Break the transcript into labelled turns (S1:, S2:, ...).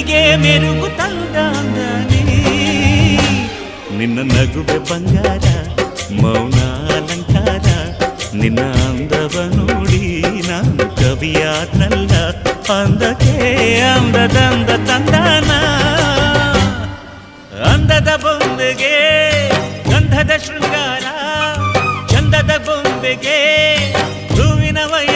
S1: ಕಣ್ಣಿಗೆ ಮೆರುಗು ತಂದ ಅಂದನಿ ನಿನ್ನ ನಗುವೆ ಬಂಗಾರ ಮೌನ ಅಲಂಕಾರ ನಿನ್ನ ಅಂದವ ನೋಡಿ ನಾನು ಕವಿಯಾದ್ನಲ್ಲ ಅಂದಕ್ಕೆ ಅಂದದಂದ ತಂದಾನ ಅಂದದ ಬೊಂಬೆಗೆ ಗಂಧದ ಶೃಂಗಾರ ಚಂದದ ಬೊಂಬೆಗೆ ಹೂವಿನ ವೈ